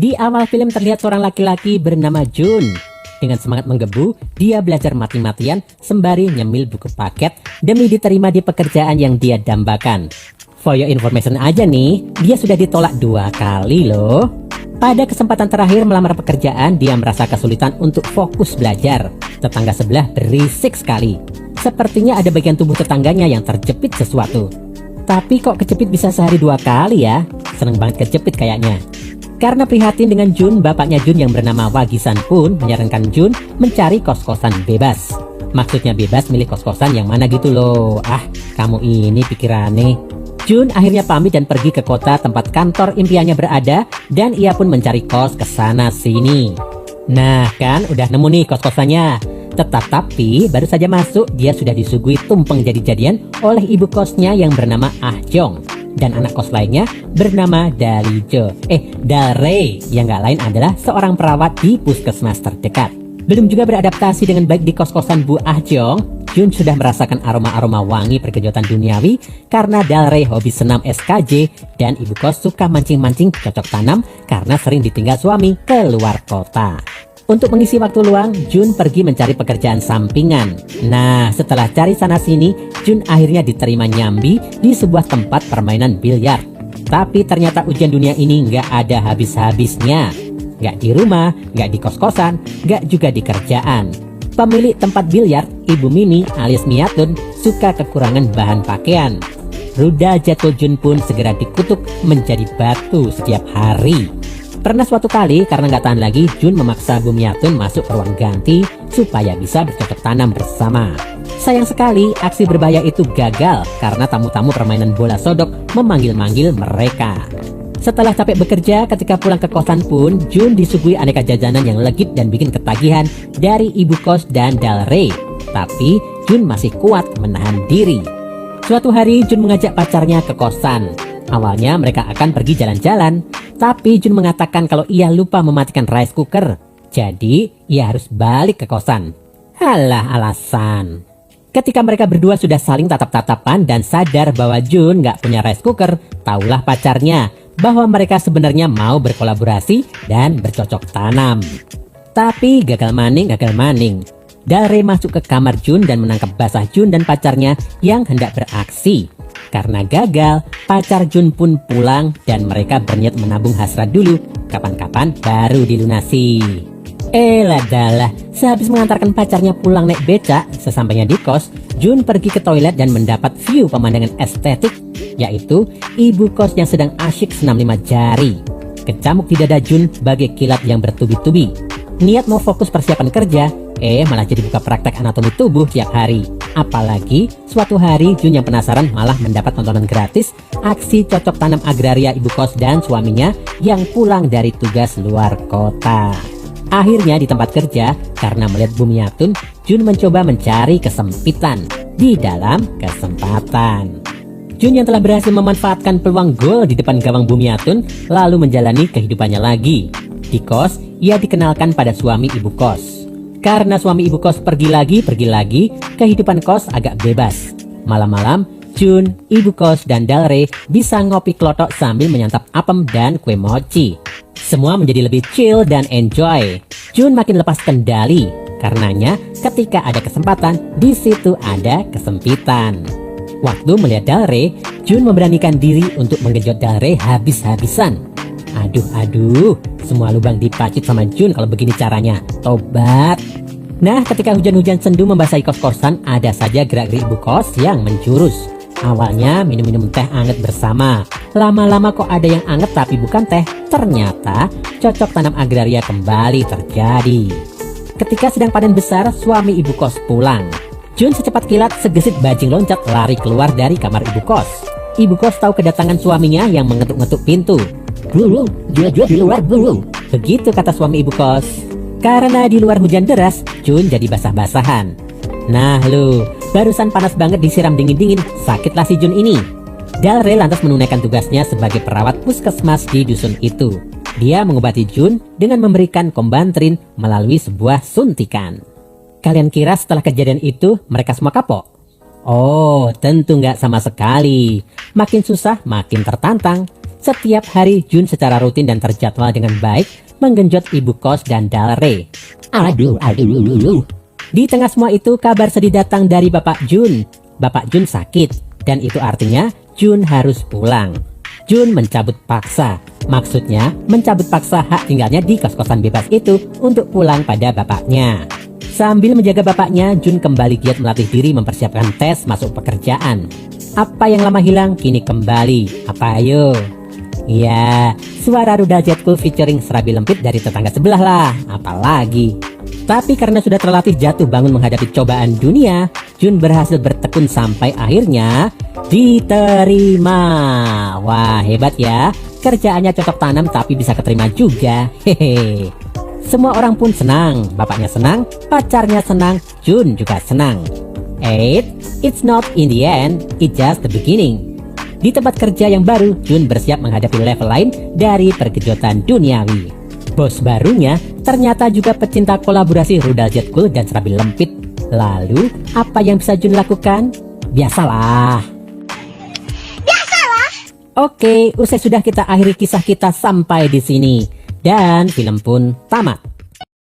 Di awal film terlihat seorang laki-laki bernama Jun. Dengan semangat menggebu, dia belajar mati-matian sembari nyemil buku paket demi diterima di pekerjaan yang dia dambakan. For your information aja nih, dia sudah ditolak 2 kali loh. Pada kesempatan terakhir melamar pekerjaan, dia merasa kesulitan untuk fokus belajar. Tetangga sebelah berisik sekali. Sepertinya ada bagian tubuh tetangganya yang terjepit sesuatu. Tapi kok kejepit bisa sehari 2 kali ya? Seneng banget kejepit kayaknya. Karena prihatin dengan Jun, bapaknya Jun yang bernama Wagisan pun menyarankan Jun mencari kos-kosan bebas. Maksudnya bebas milih kos-kosan yang mana gitu loh. Ah, kamu ini pikirannya. Jun akhirnya pamit dan pergi ke kota tempat kantor impiannya berada, dan ia pun mencari kos ke sana sini. Nah kan udah nemu nih kos-kosannya. Tetapi baru saja masuk dia sudah disuguhi tumpeng jadi-jadian oleh ibu kosnya yang bernama Ah Jong. Dan anak kos lainnya bernama Daljo. Dalrey yang gak lain adalah seorang perawat di puskesmas terdekat. Belum juga beradaptasi dengan baik di kos-kosan Bu Ah Jong, Jun sudah merasakan aroma-aroma wangi perkejutan duniawi karena Dalrey hobi senam SKJ dan ibu kos suka mancing-mancing cocok tanam karena sering ditinggal suami ke luar kota. Untuk mengisi waktu luang, Jun pergi mencari pekerjaan sampingan. Nah, setelah cari sana-sini, Jun akhirnya diterima nyambi di sebuah tempat permainan biliar. Tapi ternyata ujian dunia ini nggak ada habis-habisnya. Nggak di rumah, nggak di kos-kosan, nggak juga di kerjaan. Pemilik tempat biliar, Ibu Mimi alias Miyatun, suka kekurangan bahan pakaian. Rudal jatuh Jun pun segera dikutuk menjadi batu setiap hari. Pernah suatu kali karena nggak tahan lagi, Jun memaksa Bu Miyatun masuk ke ruang ganti supaya bisa bercocok tanam bersama. Sayang sekali aksi berbahaya itu gagal karena tamu-tamu permainan bola sodok memanggil-manggil mereka. Setelah capek bekerja, ketika pulang ke kosan pun Jun disuguhi aneka jajanan yang legit dan bikin ketagihan dari ibu kos dan Dalrey. Tapi Jun masih kuat menahan diri. Suatu hari Jun mengajak pacarnya ke kosan. Awalnya mereka akan pergi jalan-jalan, tapi Jun mengatakan kalau ia lupa mematikan rice cooker. Jadi ia harus balik ke kosan. Halah alasan. Ketika mereka berdua sudah saling tatap-tatapan dan sadar bahwa Jun nggak punya rice cooker, taulah pacarnya bahwa mereka sebenarnya mau berkolaborasi dan bercocok tanam. Tapi gagal maning. Dalrey masuk ke kamar Jun dan menangkap basah Jun dan pacarnya yang hendak beraksi. Karena gagal, pacar Jun pun pulang dan mereka berniat menabung hasrat dulu. Kapan-kapan baru dilunasi. Ladalah, sehabis mengantarkan pacarnya pulang naik becak, sesampainya di kos, Jun pergi ke toilet dan mendapat view pemandangan estetik, yaitu ibu kos yang sedang asyik senam 5 jari. Kecamuk di dada Jun bagai kilat yang bertubi-tubi. Niat mau fokus persiapan kerja, malah jadi buka praktek anatomi tubuh tiap hari. Apalagi suatu hari Jun yang penasaran malah mendapat tontonan gratis aksi cocok tanam agraria ibu kos dan suaminya yang pulang dari tugas luar kota. Akhirnya di tempat kerja, karena melihat Bu Miyatun, Jun mencoba mencari kesempitan di dalam kesempatan. Jun yang telah berhasil memanfaatkan peluang gol di depan gawang Bu Miyatun lalu menjalani kehidupannya lagi. Di kos, ia dikenalkan pada suami ibu kos. Karena suami ibu kos pergi lagi, kehidupan kos agak bebas. Malam-malam, Jun, ibu kos, dan Dalrey bisa ngopi klotok sambil menyantap apem dan kue mochi. Semua menjadi lebih chill dan enjoy. Jun makin lepas kendali. Karenanya, ketika ada kesempatan, di situ ada kesempitan. Waktu melihat Dalrey, Jun memberanikan diri untuk menggenjot Dalrey habis-habisan. Aduh, semua lubang dipacit sama Jun kalau begini caranya. Tobat. Nah, ketika hujan-hujan sendu membasahi kos-kosan, ada saja gerak-gerik ibu kos yang menjurus. Awalnya minum-minum teh anget bersama. Lama-lama kok ada yang anget tapi bukan teh. Ternyata cocok tanam agraria kembali terjadi. Ketika sedang panen besar, suami ibu kos pulang. Jun secepat kilat segesit bajing loncat lari keluar dari kamar ibu kos. Ibu kos tahu kedatangan suaminya yang mengetuk-ngetuk pintu. "Bulu, dia di luar bulu." Begitu kata suami ibu kos. Karena di luar hujan deras, Jun jadi basah-basahan. Nah lu, barusan panas banget disiram dingin-dingin, sakitlah si Jun ini. Dalrey lantas menunaikan tugasnya sebagai perawat puskesmas di dusun itu. Dia mengobati Jun dengan memberikan kombantrin melalui sebuah suntikan. Kalian kira setelah kejadian itu mereka semua kapok? Oh, tentu nggak sama sekali. Makin susah, makin tertantang. Setiap hari Jun secara rutin dan terjadwal dengan baik menggenjot ibu kos dan Dalre. Aduh. Di tengah semua itu kabar sedih datang dari Bapak Jun. Bapak Jun sakit dan itu artinya Jun harus pulang. Jun mencabut paksa. Maksudnya mencabut paksa hak tinggalnya di kos-kosan bebas itu untuk pulang pada bapaknya. Sambil menjaga bapaknya, Jun kembali giat melatih diri mempersiapkan tes masuk pekerjaan. Apa yang lama hilang kini kembali. Apa ayo? Ya, suara rudal jetku featuring Serabi Lempit dari tetangga sebelah lah. Apalagi. Tapi karena sudah terlatih jatuh bangun menghadapi cobaan dunia, Jun berhasil bertekun sampai akhirnya diterima. Wah, hebat ya. Kerjaannya cocok tanam tapi bisa keterima juga. Hehe. Semua orang pun senang. Bapaknya senang, pacarnya senang, Jun juga senang. It's not in the end, it's just the beginning. Di tempat kerja yang baru, Jun bersiap menghadapi level lain dari pergejotan duniawi. Bos barunya ternyata juga pecinta kolaborasi rudal jet cool dan Serabi Lempit. Lalu, apa yang bisa Jun lakukan? Biasalah. Oke, usai sudah kita akhiri kisah kita sampai di sini. Dan film pun tamat.